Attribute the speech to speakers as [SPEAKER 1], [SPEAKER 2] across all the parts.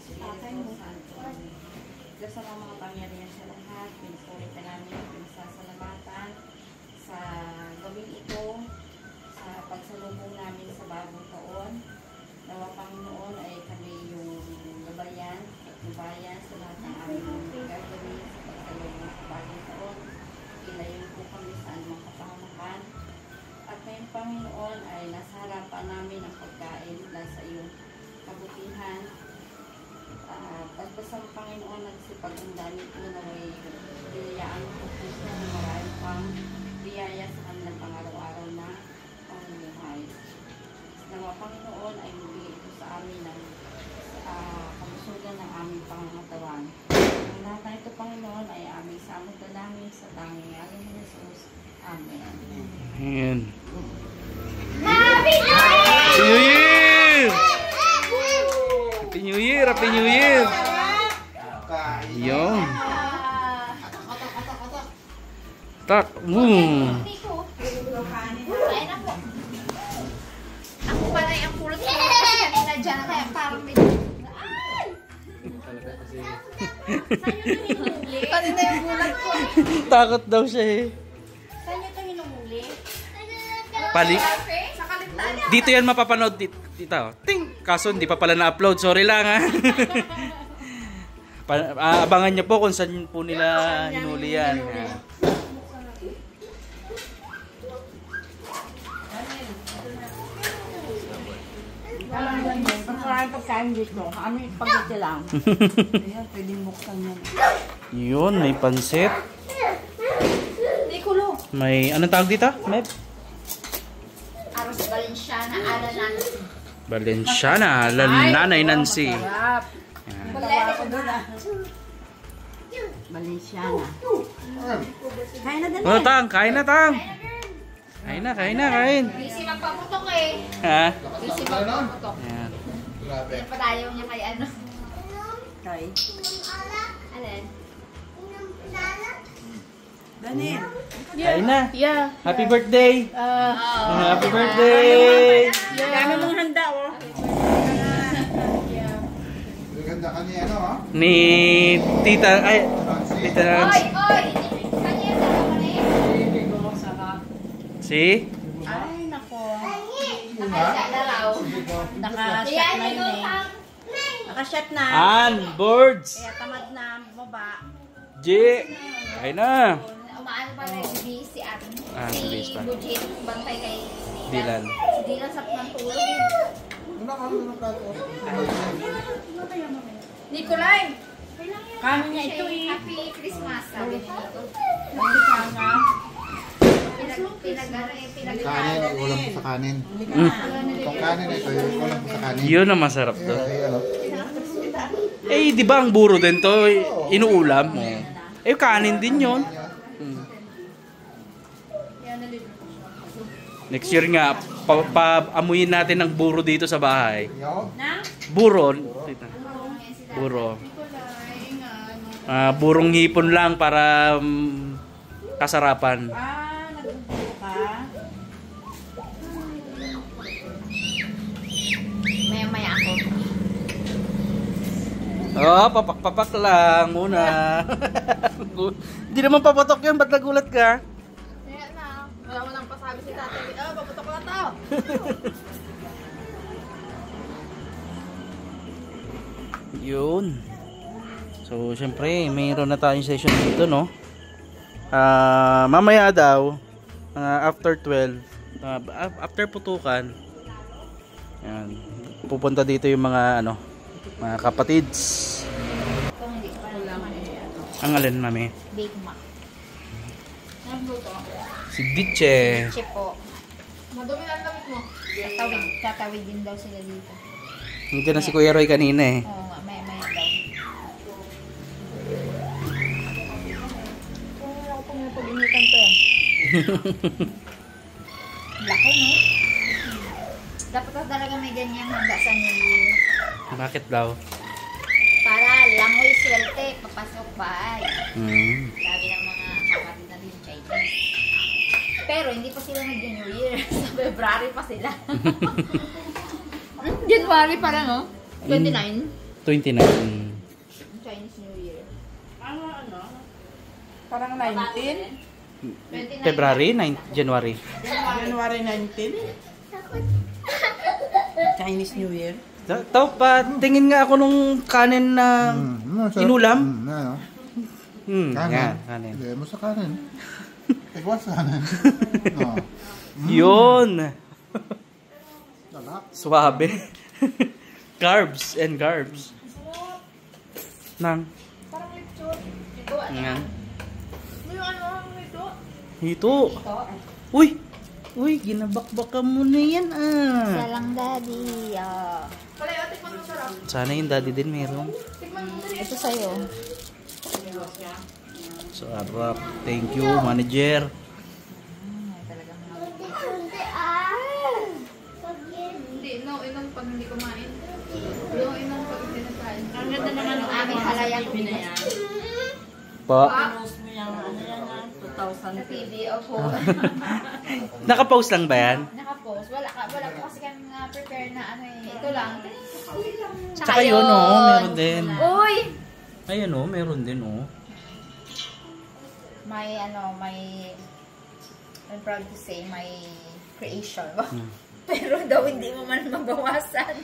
[SPEAKER 1] si Espiritu Santo. Diyos sa mga pangyarihan sa lahat, pinupuri ka namin, pinasasalamatan sa gawin ito, sa pagsalubong namin sa bagong taon. Nawa Panginoon ay kami yung gabayan at lubayan sa lahat ng aming gagawin sa pagsalubong sa bagong taon. Ilayon po kami sa anumang kapahamakan. At ngayon Panginoon ay nasa harapan namin ang pagkain mula sa iyong kabutihan. Pagpasang Panginoon nagsipag-undani po na may binayaan po po sa marami pang biyaya sa kanilang pang-araw-araw na pamumuhay. Nawa Panginoon ay muli ito sa amin ng kabusugan ng aming pangangatawan. Ang lahat na ito Panginoon ay aming samot na namin sa tanging ngalan ni Jesus. Amen.
[SPEAKER 2] Amen. Happy New Year! Happy New Year! Happy New Year! Yun. Tak.
[SPEAKER 3] Ako pa na yung pulot ko kanina dyan kaya parang may kanina yung bulat ko.
[SPEAKER 2] Takot daw siya eh.
[SPEAKER 3] Saan nyo ito hinumuli?
[SPEAKER 2] Pali.
[SPEAKER 3] Sa kalintana.
[SPEAKER 2] Dito yan mapapanood dito. Ting! Kaso hindi pa pala na-upload. Sorry lang ha. Abangan nyo po kung saan po nila hinuli yan.
[SPEAKER 1] Maraming pagkain dito. Kami pagkiti lang. Ayan, pwedeng buksan yan.
[SPEAKER 2] Yun, may pansit.
[SPEAKER 3] Niculo.
[SPEAKER 2] May, anong tawag dito? Meb?
[SPEAKER 3] Aros Valenciana, ala Nancy.
[SPEAKER 2] Valenciana, Nanay Nancy.
[SPEAKER 1] Sarap.
[SPEAKER 3] Kulero.
[SPEAKER 1] Valenciana. Kain na din.
[SPEAKER 2] Oh, Tang, kain na, Tang. Kain na, kain na, kain.
[SPEAKER 3] Busy magpaputok eh.
[SPEAKER 2] Ha?
[SPEAKER 3] Busy magpaputok.
[SPEAKER 2] Ayan.
[SPEAKER 3] Yan pa tayo niya kay ano.
[SPEAKER 1] Kay.
[SPEAKER 3] Alin?
[SPEAKER 1] Daniel.
[SPEAKER 2] Kain na.
[SPEAKER 3] Yeah.
[SPEAKER 2] Happy birthday. Happy birthday.
[SPEAKER 1] Dami mong handa, oh.
[SPEAKER 4] Ganda ka ni ano, ha?
[SPEAKER 2] Ni Tita, ay, Tita
[SPEAKER 3] Oy,
[SPEAKER 2] Nancy.
[SPEAKER 3] oy! Kanya yung dalawa na yun.
[SPEAKER 2] Si?
[SPEAKER 1] Ay, nako.
[SPEAKER 3] Nakasya na raw.
[SPEAKER 1] Naka-shot
[SPEAKER 3] Yan,
[SPEAKER 1] na yun eh. Naka-shot na.
[SPEAKER 2] An, Birds.
[SPEAKER 1] Kaya tamad na baba.
[SPEAKER 2] J. Kain na.
[SPEAKER 3] Umaano pa rin si Ate.
[SPEAKER 2] Si Base
[SPEAKER 3] Si
[SPEAKER 2] pa.
[SPEAKER 3] Bujit, bantay kay
[SPEAKER 2] Dilan.
[SPEAKER 3] Si Dilan sa ng tulog. Nikolay!
[SPEAKER 1] Kami niya ito eh.
[SPEAKER 3] Happy Christmas, sabi niya ito.
[SPEAKER 1] Sana.
[SPEAKER 4] Kanin, ulam sa kanin. Itong kanin ito, yung ulam sa kanin.
[SPEAKER 2] Yun ang masarap to.
[SPEAKER 4] Ano?
[SPEAKER 2] Eh, di ba ang buro din to? Inuulam. Eh, kanin din yun. Next year nga, paamuyin natin ng buro dito sa bahay.
[SPEAKER 4] Yo.
[SPEAKER 2] Buro. Buro. Burong hipon lang para kasarapan.
[SPEAKER 1] Ah, nagbubuo ka.
[SPEAKER 3] Maya-maya ako.
[SPEAKER 2] Oh, papak-papak lang muna. Hindi naman papatok yun, ba't nagulat ka?
[SPEAKER 3] Kaya na, wala mo nang pasabi si tatay. Paputok na to.
[SPEAKER 2] Yun. So, syempre, mayroon na tayong session dito, no? Mamaya daw, after 12, after putukan, yan, pupunta dito yung mga, mga kapatids.
[SPEAKER 3] Kung hindi pa lang
[SPEAKER 2] Ang alin, mami?
[SPEAKER 3] Big Mac. Nagluto.
[SPEAKER 2] Si Ditche.
[SPEAKER 3] Chip po. Madumi ang lamit mo. Tatawid din daw sila dito.
[SPEAKER 2] Hindi na si Kuya Roy kanina eh.
[SPEAKER 3] Oo nga, maya-maya daw. Kung wala ko pumipag-initan to eh. Laki, no? Dapat ka talaga may ganyang handa sa New Year.
[SPEAKER 2] Bakit daw?
[SPEAKER 3] Para langoy swerte, papasok bahay. Sabi ng mga kapatid na din Chinese. Pero hindi pa sila nag-New Year. Sa February pa sila. January para, no? 29.
[SPEAKER 2] 29.
[SPEAKER 3] Chinese New Year.
[SPEAKER 1] Parang 19?
[SPEAKER 3] 29.
[SPEAKER 2] February, January.
[SPEAKER 1] January 19? Chinese New Year?
[SPEAKER 2] Tao pa, tingin nga ako nung kanin na inulam.
[SPEAKER 4] Ano?
[SPEAKER 2] Yan,
[SPEAKER 4] Kanin.
[SPEAKER 2] kanin.
[SPEAKER 4] Hindi mo sa kanin. Tigwas sa kanin. No.
[SPEAKER 2] Yun.
[SPEAKER 4] Talak.
[SPEAKER 2] Suabe. Carbs and carbs. Nang.
[SPEAKER 3] Parang lechon. Ito, ano?
[SPEAKER 2] Yan.
[SPEAKER 3] Yung ano, ito?
[SPEAKER 2] Ito. Uy! Uy, ginabakbakan mo na yan
[SPEAKER 3] Isa
[SPEAKER 2] ah.
[SPEAKER 3] lang, daddy.
[SPEAKER 2] Sana yung daddy din meron.
[SPEAKER 3] Ito sa'yo.
[SPEAKER 2] Sarap. Thank you, manager.
[SPEAKER 3] Hindi, no, inom pag hindi kumain. No, inom pag hindi nakain. Ang ganda naman ng aming halayan.
[SPEAKER 2] Pa.
[SPEAKER 1] Post mo yung ano yan ah, 2000.
[SPEAKER 3] Sa TV, opo.
[SPEAKER 2] Naka-post lang ba yan?
[SPEAKER 3] Nakapost. Wala po kasi kami nga prepare na ano eh. Ito lang.
[SPEAKER 2] Tsaka yun oh, meron din.
[SPEAKER 3] Uy!
[SPEAKER 2] Ayun oh, meron din oh.
[SPEAKER 3] May I'm proud to say, may creation. Pero daw hindi mo man mabawasan.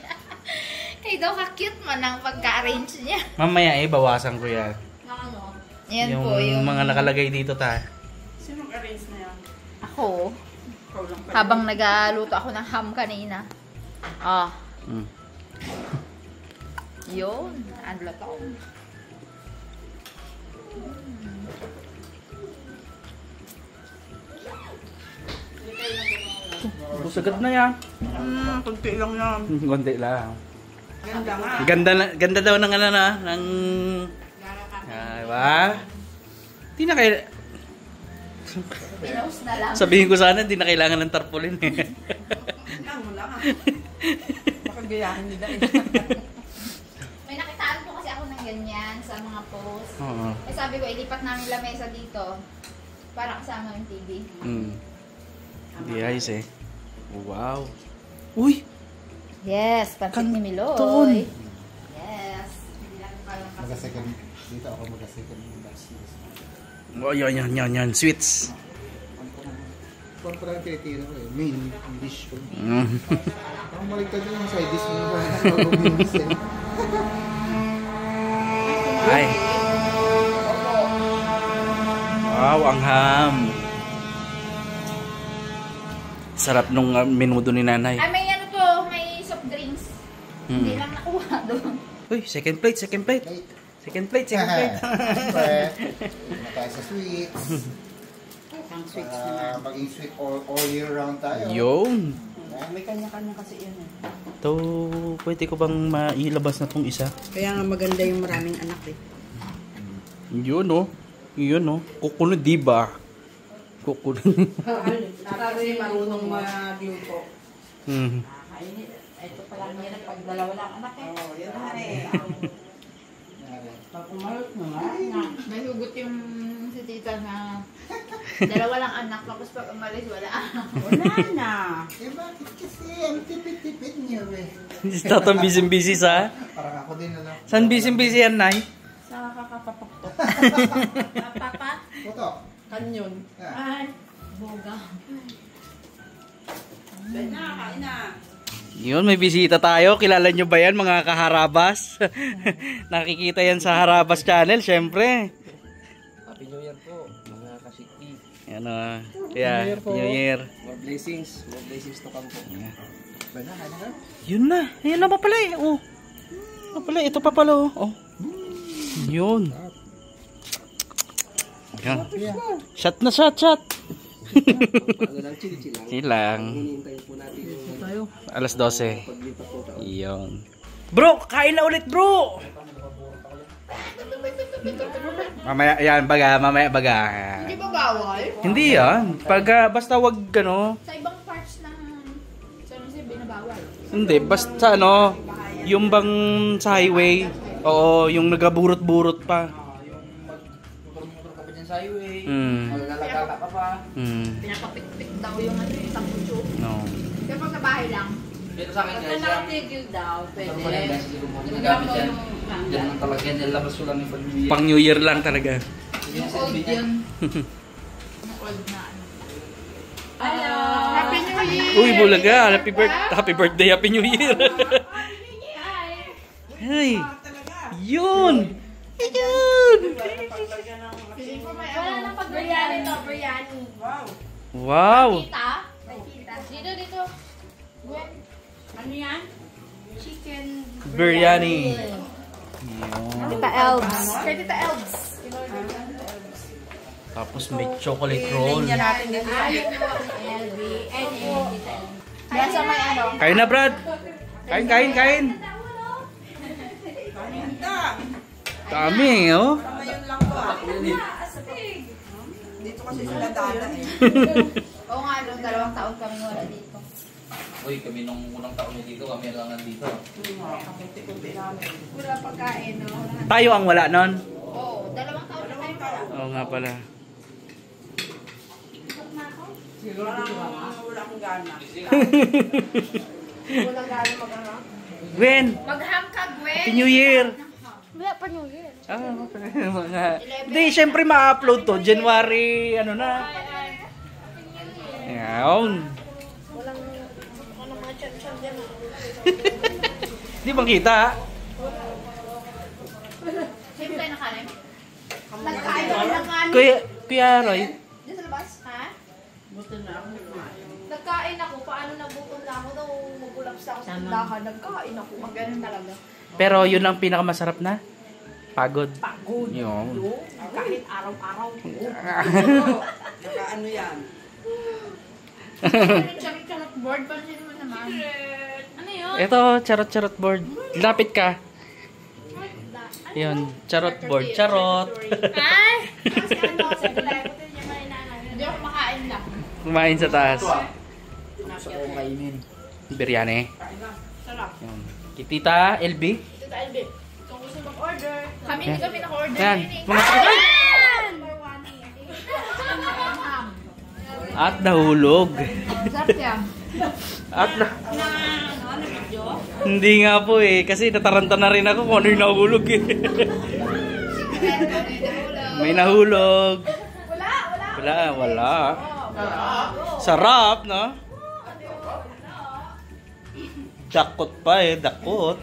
[SPEAKER 3] Kaya daw ka-cute man ang pagka-arrange niya.
[SPEAKER 2] Mamaya bawasan ko yan.
[SPEAKER 3] Yan
[SPEAKER 2] Yung
[SPEAKER 3] po, yung
[SPEAKER 2] mga nakalagay dito ta.
[SPEAKER 1] Sino arrange na yan?
[SPEAKER 3] ako.
[SPEAKER 1] Ikaw lang pala.
[SPEAKER 3] Habang nagaluto ako ng ham kanina.
[SPEAKER 2] Mm.
[SPEAKER 3] Yun. Ang luto.
[SPEAKER 2] Busagad na yan.
[SPEAKER 1] Kunti lang yan.
[SPEAKER 2] Konti lang.
[SPEAKER 1] Ganda nga.
[SPEAKER 2] Ganda daw ng ano na, ng... Diba? Hindi na kaya...
[SPEAKER 3] Pinost na lang.
[SPEAKER 2] Sabihin ko sana, hindi na kailangan ng tarpaulin eh.
[SPEAKER 1] Lang mo lang ah. Baka gayahin nila eh.
[SPEAKER 3] May nakitaan po kasi ako ng ganyan sa mga post.
[SPEAKER 2] Oo.
[SPEAKER 3] Eh sabi ko, ilipat namin lamesa dito. Para kasama yung TV.
[SPEAKER 2] Mm. Hindi ayos eh. Wow. Uy!
[SPEAKER 3] Yes, pansit ni
[SPEAKER 2] Kanton.
[SPEAKER 3] Miloy. Yes. Hindi lang kayo
[SPEAKER 4] Mag-second. Dito ako mag-second.
[SPEAKER 2] Oh, yan. Sweets.
[SPEAKER 4] Kung parang tinitira ko eh. Main dish ko.
[SPEAKER 2] Mm.
[SPEAKER 4] Ang maligtad yung side dish mo ba? Main dish eh.
[SPEAKER 2] Ay. Wow, ang ham. Sarap nung menudo ni nanay.
[SPEAKER 3] Ay, may ano to, may soft drinks. Hindi lang nakuha doon.
[SPEAKER 2] Uy, second plate.
[SPEAKER 4] Late.
[SPEAKER 2] Second plate.
[SPEAKER 4] Siyempre, na tayo sa sweets.
[SPEAKER 1] Ang sweets
[SPEAKER 4] Para
[SPEAKER 1] naman.
[SPEAKER 4] maging sweet all year round tayo.
[SPEAKER 2] Yun.
[SPEAKER 1] May kanya-kanya kasi yun eh.
[SPEAKER 2] To, pwede ko bang mailabas na tong isa?
[SPEAKER 1] Kaya nga maganda yung maraming anak eh.
[SPEAKER 2] Yun oh. Kukulo, diba? Kukulo.
[SPEAKER 1] Kasi marunong magluto.
[SPEAKER 2] Hmm.
[SPEAKER 1] Kainit. Ito pala niya pag dalawa lang anak eh. Oo, yun na eh. Pag umalot naman.
[SPEAKER 3] May hugot yung si tita na dalawa lang anak, tapos pag umalis, wala.
[SPEAKER 1] Wala na.
[SPEAKER 4] Eh bakit kasi ang tipid-tipid niyo eh.
[SPEAKER 2] Tatang busy sa...
[SPEAKER 4] Parang ako din na lang.
[SPEAKER 2] Saan busy yan, Nay?
[SPEAKER 1] Sa kakapapaktok. Papa?
[SPEAKER 4] Putok.
[SPEAKER 1] Kanyon. Ay, boga. Kain na.
[SPEAKER 2] Yun, may bisita tayo. Kilala nyo ba yan, mga kaharabas? Nakikita yan sa Harabas Channel, syempre.
[SPEAKER 5] Happy New Year po, mga kasikti.
[SPEAKER 2] Yan o. Yeah, New Year.
[SPEAKER 5] More blessings to come po.
[SPEAKER 2] Yun na. Ayun na pa pala eh. Oh. Ito pa pala oh. Oh. Yun. Yan. Shot na shot.
[SPEAKER 5] Ano lang, chill lang.
[SPEAKER 2] Silang.
[SPEAKER 5] Hinintayin po natin yung
[SPEAKER 2] Alas 12.
[SPEAKER 5] paglipat po tayo.
[SPEAKER 2] Yun. Bro, kain na ulit bro! Mamaya, yan, mamaya baga.
[SPEAKER 3] Hindi ba bawal?
[SPEAKER 2] Hindi yan. Basta wag ano.
[SPEAKER 3] Sa ibang parts ng San Jose, binabawal.
[SPEAKER 2] Hindi, basta ano. Yung bang sa highway. Oo, yung nagaburot-burot pa.
[SPEAKER 5] Motor ka pa dyan sa highway.
[SPEAKER 3] Maglalagala
[SPEAKER 5] ka pa.
[SPEAKER 3] Pinapapikpik daw yung ano yung tampucho.
[SPEAKER 2] No.
[SPEAKER 3] Pero pag sa bahay lang,
[SPEAKER 5] Pero sa akin guys,
[SPEAKER 1] nakatigil daw, pwede.
[SPEAKER 5] normal yan guys, siguro mo ginagamit yan. Yan lang talaga yan, nilabas ko lang yung pag-New Year.
[SPEAKER 2] Pang New Year lang talaga.
[SPEAKER 5] Yan sa LB niya.
[SPEAKER 1] Hello!
[SPEAKER 3] Happy New Year!
[SPEAKER 2] Uy, bulaga. Happy birthday, Happy New Year. Hey, yun. Yun.
[SPEAKER 3] Wala nang pag-biryani to, biryani.
[SPEAKER 2] Wow.
[SPEAKER 3] Tita? Dito. Gwen.
[SPEAKER 1] Ano yan?
[SPEAKER 3] Chicken.
[SPEAKER 2] Biryani.
[SPEAKER 3] Tita Elbs. Kay Tita Elbs.
[SPEAKER 2] Tapos may chocolate roll.
[SPEAKER 3] LB. And Tita Elbs. Nasa may ano?
[SPEAKER 2] Kain na, Brad. Kain. Dami, oh.
[SPEAKER 6] Ngayon lang po ah. Dito kasi sila dada eh.
[SPEAKER 3] Oo nga, nung 2 taon kami wala dito.
[SPEAKER 5] Uy, kami nung unang taon niya dito, kami lang nandito.
[SPEAKER 3] Wala pagkain, no?
[SPEAKER 2] Tayo ang wala nun.
[SPEAKER 3] Oo, 2 taon na tayo.
[SPEAKER 2] Oo nga pala.
[SPEAKER 6] Wala akong gana.
[SPEAKER 3] Walang gano'n mag-hang.
[SPEAKER 2] Gwen,
[SPEAKER 3] Mag-hang ka, Gwen!
[SPEAKER 2] Happy New Year.
[SPEAKER 3] Wala pa New Year.
[SPEAKER 2] Ah, mga... Hindi, syempre ma-upload to. January, ano na. Ayan.
[SPEAKER 3] Walang mga chan-chan dyan.
[SPEAKER 2] Di bang kita?
[SPEAKER 3] Sino tayo nakalim? Nagkain ako ng ano.
[SPEAKER 2] Kuya Roy,
[SPEAKER 3] Diyan sa labas? Ha?
[SPEAKER 1] Buto na ako kumain.
[SPEAKER 3] Nagkain ako. Paano nabuton na ako nung magulaps ako sa tindahan. Nagkain ako. Ang ganun talaga.
[SPEAKER 2] pero yun lang pinakamasarap na? Pagod.
[SPEAKER 6] Pagod.
[SPEAKER 2] Yun.
[SPEAKER 6] Kahit araw-araw. Naka ano yan?
[SPEAKER 3] Charot board. Pansin mo naman. Ano yun?
[SPEAKER 2] Ito, charot board. Lapit ka. Yun, charot board. Charot.
[SPEAKER 3] Ay! Kasi ano, sa gulay ko din yung may nanay. Hindi ako makain lang.
[SPEAKER 2] Kumain sa taas.
[SPEAKER 5] Gusto ko kainin.
[SPEAKER 2] Biryani.
[SPEAKER 3] Sarap.
[SPEAKER 2] Yun. Tita LB.
[SPEAKER 3] Tita LB, kung gusto mag-order. Kami hindi kami naka-order.
[SPEAKER 2] Yan.
[SPEAKER 3] Yun
[SPEAKER 2] Mga... At nahulog.
[SPEAKER 3] Sarap yan.
[SPEAKER 2] At na... Hindi nga po eh. Kasi nataranta na rin ako kung ano yung nahulog eh. May nahulog. Wala. Sarap, no? Dakot pa eh. Dakot.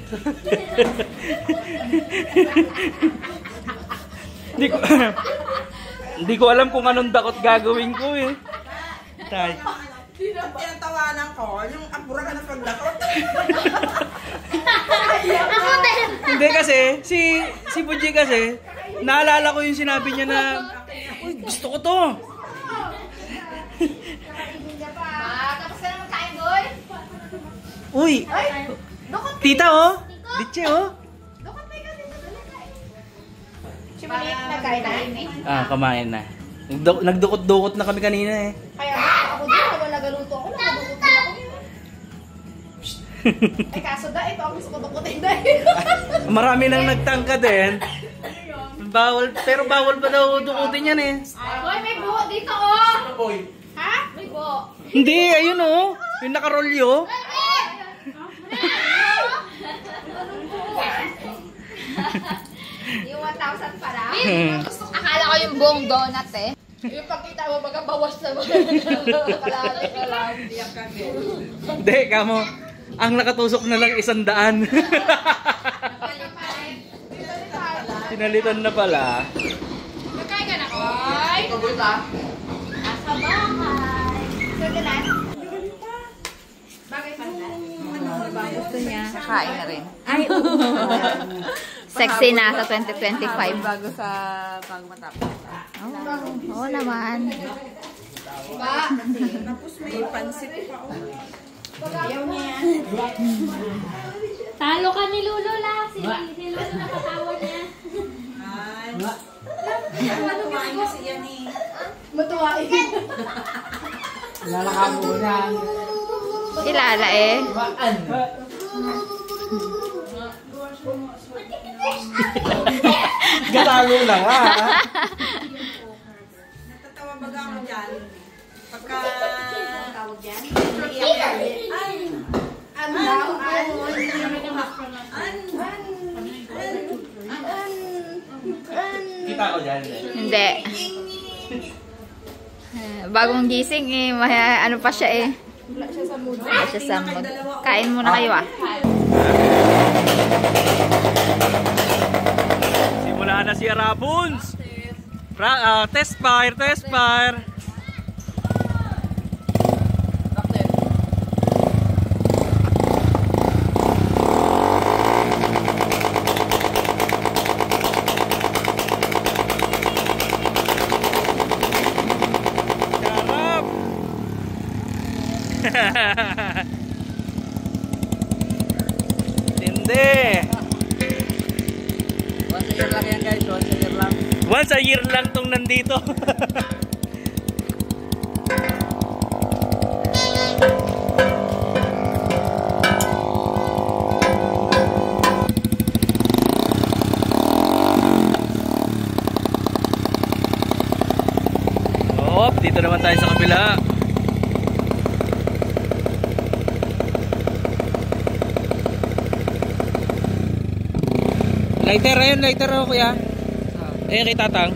[SPEAKER 2] Hindi ko alam kung anong dakot gagawin ko eh. Tay.
[SPEAKER 6] Tinatawanan ko, yung apura ka na pagdakot.
[SPEAKER 3] Ako din!
[SPEAKER 2] Hindi kasi, si Puji kasi, naalala ko yung sinabi niya na, uy, gusto ko to.
[SPEAKER 3] Tapos ka na magkain, boy?
[SPEAKER 2] Uy, tita oh. Ditche oh.
[SPEAKER 3] Dukot pa ikaw dito. Si Maliit nagkain na.
[SPEAKER 2] Kumain na. Nagdukot-dukot na kami kanina eh.
[SPEAKER 3] Kaya ako din, wala galuto ako. Nakadukot din ako. Ay kaso ito ang gusto ko dukutin dahil.
[SPEAKER 2] Marami nang nagtangka din. Pero bawal pa daw dukutin yan eh.
[SPEAKER 3] Boy, may buho dito oh! Ha? May buho.
[SPEAKER 2] Hindi, ayun oh. Yung nakarolyo.
[SPEAKER 3] Yung 1,000 para? Akala ko yung buong donut eh. Yung pagkita mo, baga bawas na ba? Kalahati ka lang.
[SPEAKER 2] Hindi, kamo. Ang nakatusok na lang 100. Pinalitan na pala.
[SPEAKER 3] Magkain ka na, Koy? Nasa bahay. Sige na. Bagay pa na. Gusto niya. Kain na rin. Ay, sexy na sa 2025.
[SPEAKER 6] Bago matapos.
[SPEAKER 3] Oo naman.
[SPEAKER 6] Tapos may pansit pa.
[SPEAKER 1] Ayaw niya yan.
[SPEAKER 7] Talo ka ni Lolo la. Si Lolo napatawa niya.
[SPEAKER 6] Ay. Ano kumain kasi yan eh.
[SPEAKER 3] Matuwain.
[SPEAKER 5] Lalakabo ko na.
[SPEAKER 3] Kilala eh.
[SPEAKER 2] Gatalo na nga.
[SPEAKER 6] Natatawa baga ako dyan. Pagka...
[SPEAKER 1] Tawag yan.
[SPEAKER 6] Ay! Ano?
[SPEAKER 2] Kita ko dyan.
[SPEAKER 3] Hindi. Bagong gising eh. Ano pa siya eh. Wala siya sa mood. Kain muna kayo ah.
[SPEAKER 2] Simula na si Arabons. Test fire, test fire. Hindi.
[SPEAKER 5] Once a year lang yan guys, once a year lang.
[SPEAKER 2] Once a year lang tong nandito. Dito naman tayo sa kabila. Lighter, ayun, lighter oh, kuya. Ayun kay Tatang.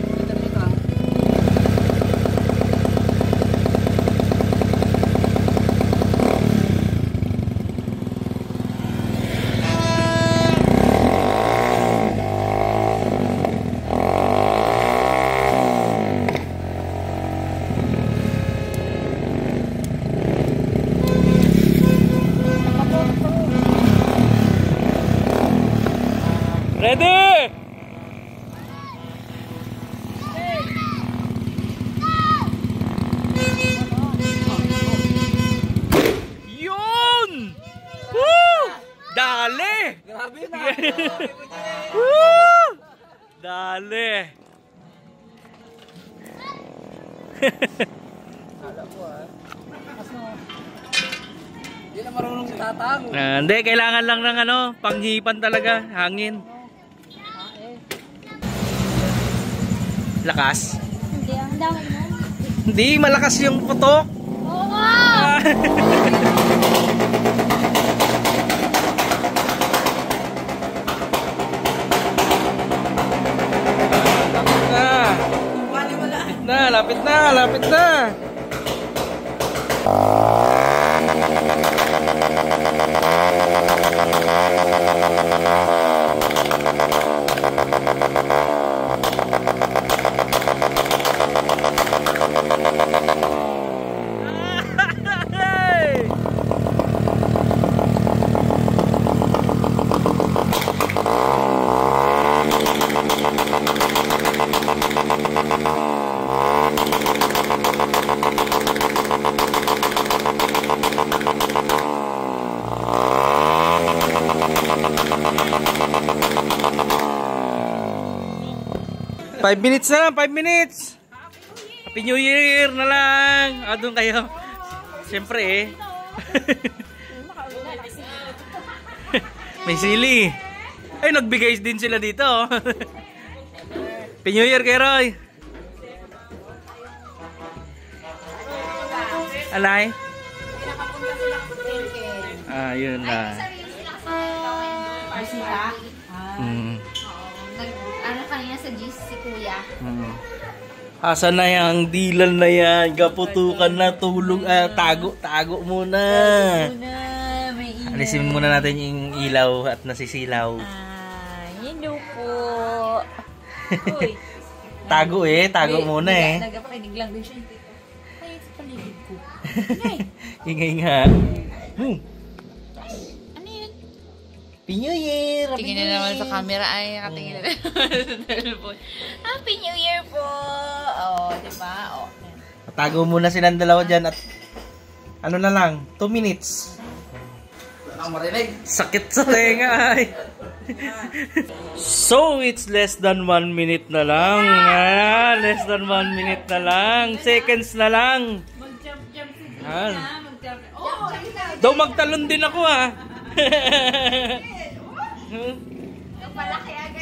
[SPEAKER 2] Ready? Yun! Woo! Dali!
[SPEAKER 5] Grabe na!
[SPEAKER 2] Woo! Dali!
[SPEAKER 5] Alam mo Kaso, hindi na marunong si Tatang.
[SPEAKER 2] Hindi, kailangan lang ng panghipan talaga, hangin. Lakas?
[SPEAKER 7] Hindi, ang dami mo.
[SPEAKER 2] Hindi, malakas yung putok.
[SPEAKER 7] Oo nga!
[SPEAKER 2] Lapit na, lapit na. Five minutes na lang, 5 minutes. Happy New Year na lang. Doon kayo. Siyempre eh. May sili. Ay, nagbigay din sila dito. Happy New Year kay Roy. Alay? Yun na.
[SPEAKER 3] Ano kanina sa GC si Kuya?
[SPEAKER 2] Asan na yung dilan na yan? Kaputukan na, tulog. Tago muna. Alisin muna natin yung ilaw at nasisilaw.
[SPEAKER 3] Hello po. Uy.
[SPEAKER 2] Tago tago muna eh.
[SPEAKER 3] Nagapakinig lang din siya. Ay, sa paligid ko.
[SPEAKER 2] Ingay nga.
[SPEAKER 3] Ano yun?
[SPEAKER 2] Happy New Year!
[SPEAKER 3] Tingin na naman sa camera. Ay, nakatingin na naman sa telephone. Happy New Year po! Diba?
[SPEAKER 2] Tago muna silang dalawa dyan at ano na lang, 2 minutes.
[SPEAKER 5] Wala kang marinig.
[SPEAKER 2] Sakit sa tenga ay. So, it's less than 1 minute na lang. Less than 1 minute na lang. Seconds na lang.
[SPEAKER 7] Mag-jump si
[SPEAKER 2] Mag-jump.
[SPEAKER 7] Oh,
[SPEAKER 2] Daw magtalon din ako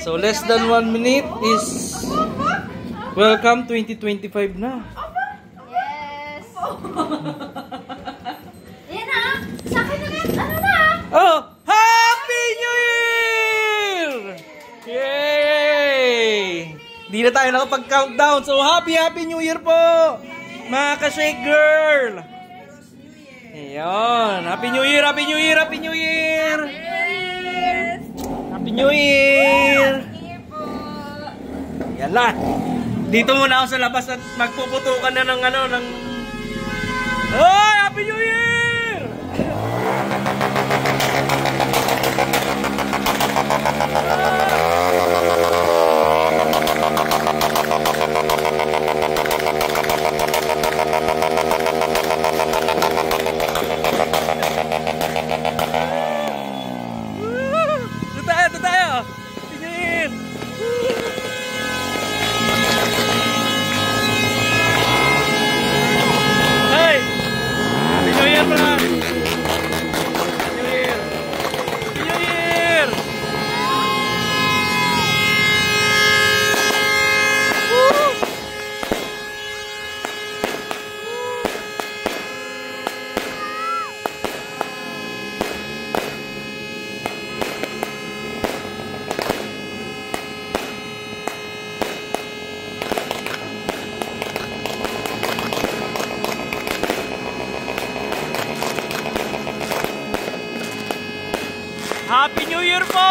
[SPEAKER 2] So, less than 1 minute is welcome 2025 na.
[SPEAKER 3] Yes! Yan na! Sa akin na yan! Ano na?
[SPEAKER 2] Oh, Hindi na tayo nakapag-countdown. So, Happy New Year po! Mga ka-Shake Girl! Ayun. Happy New Year! Happy New Year! Happy New Year! Happy New Year! Yan lang. Dito muna ako sa labas at magpuputukan na ng ano, ng... Hoy! Happy New Year! Ito tayo! Tingin! Hey! Happy New Year, mga! Happy New Year! Happy New Year! Woo! Happy New Year po!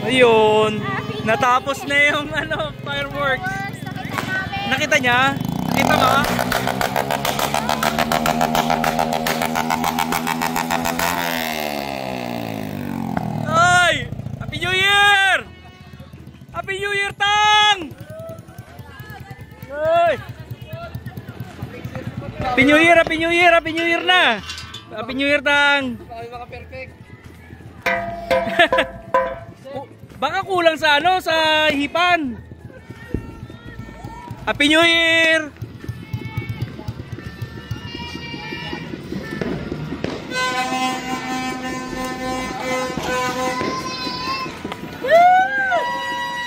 [SPEAKER 2] Ayun, natapos na yung ano, fireworks. Nakita niya? Nakita ba? Ay! Happy New Year! Happy New Year, Tang! Ay! Happy New Year, Happy New Year, Happy New Year na! Happy New Year, Tang!
[SPEAKER 5] Perfect.
[SPEAKER 2] Baka kulang sa ano, sa hipan. Happy New Year!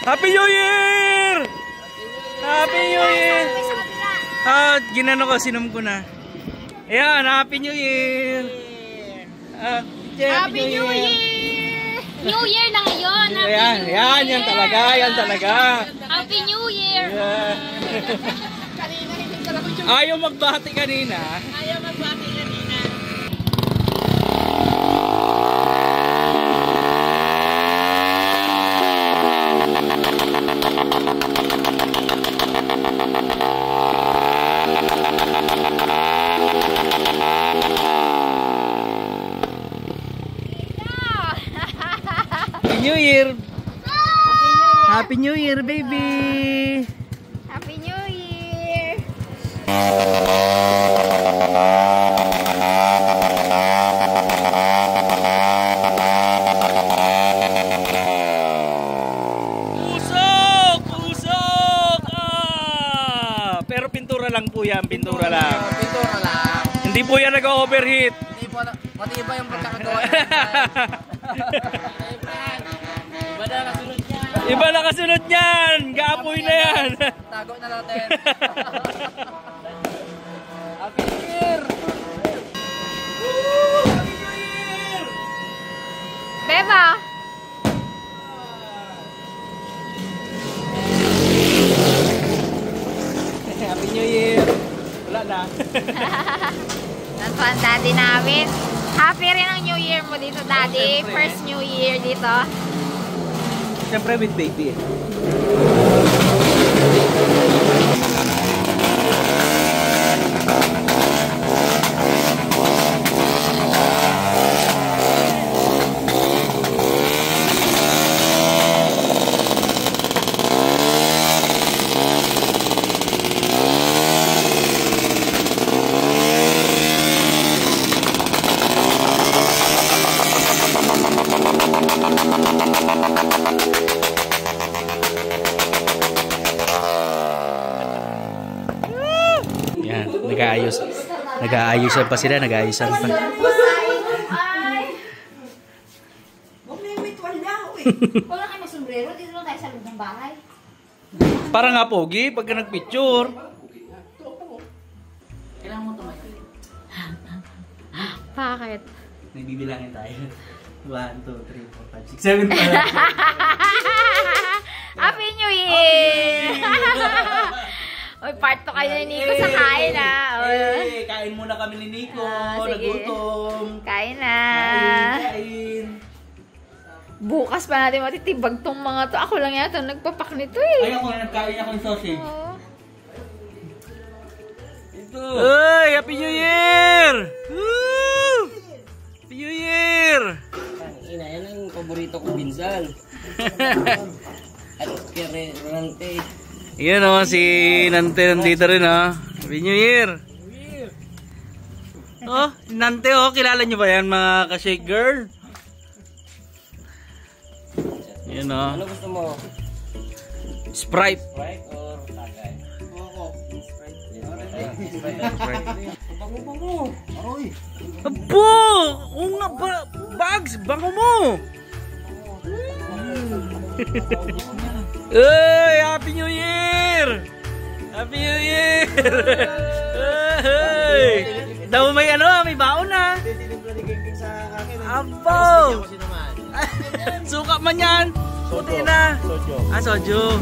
[SPEAKER 2] Happy New Year! Happy New Year! Ginano ko, sinom ko na. Ayan, Happy New Year!
[SPEAKER 7] Happy New Year! New Year na ngayon.
[SPEAKER 2] Yan talaga.
[SPEAKER 7] Happy New Year.
[SPEAKER 2] Yeah. Ayaw magbati kanina. New Year! Happy New Year, baby!
[SPEAKER 3] Happy New Year!
[SPEAKER 2] Usok! Pero pintura lang po yan, pintura lang.
[SPEAKER 5] Pintura lang.
[SPEAKER 2] Hindi po yan nag-overheat.
[SPEAKER 5] Hindi po, matibay yung pagkakagawa.
[SPEAKER 2] Iba na kasunod niyan! Gaapoy na yan!
[SPEAKER 5] Tago na natin. Happy New Year!
[SPEAKER 2] Happy New Year!
[SPEAKER 3] Beba!
[SPEAKER 2] Happy New Year! Wala na.
[SPEAKER 3] Ito ang daddy namin. Happy rin ang New Year mo dito, daddy.
[SPEAKER 2] Siyempre.
[SPEAKER 3] First New Year dito.
[SPEAKER 2] Siyempre with baby eh. Nag-aayusan pa sila, nag-aayusan pa.
[SPEAKER 3] Ay!
[SPEAKER 6] Huwag na yung may tuwalya ako eh.
[SPEAKER 3] Wala kayo sombrero, dito lang tayo sa loob ng bahay.
[SPEAKER 2] Para nga pogi, pagka nag-picture.
[SPEAKER 1] Kailangan mo tumayo.
[SPEAKER 3] Bakit?
[SPEAKER 2] Nagbibilangin tayo. 1, 2, 3, 4, 5, 6, 7 pala.
[SPEAKER 3] Happy New Year! Uy, part 2 kayo ni Nico sa kain ah.
[SPEAKER 2] Hey, kain muna kami ni Nico.
[SPEAKER 3] Sige.
[SPEAKER 2] Nagutom.
[SPEAKER 3] Kain na.
[SPEAKER 2] Kain.
[SPEAKER 3] Bukas pa natin matitibag tong mga to. Ako lang yata nagpapak nito eh.
[SPEAKER 2] Ay, ako nagkain ako ng sausage.
[SPEAKER 3] Oo.
[SPEAKER 2] Ito. Uy, Happy New Year! Woo! Happy New Year!
[SPEAKER 5] Ina, yan ang paborito ko binsan. At Rante.
[SPEAKER 2] Yan o, si Nante nandito rin o. Happy New Year! Oh, si Nante o, kilala nyo ba yan mga ka-shake girl? Yan o.
[SPEAKER 5] Ano gusto mo?
[SPEAKER 2] Sprite.
[SPEAKER 5] Sprite or Tagay?
[SPEAKER 4] Bango-bango. Aroy.
[SPEAKER 2] Abo! Oo nga ba? Bags, bango mo! Uy! Happy New Year! Happy New Year! Uy! Daw may ano, may baon na. Abo! Suka man yan. Puti na. Ah, soju.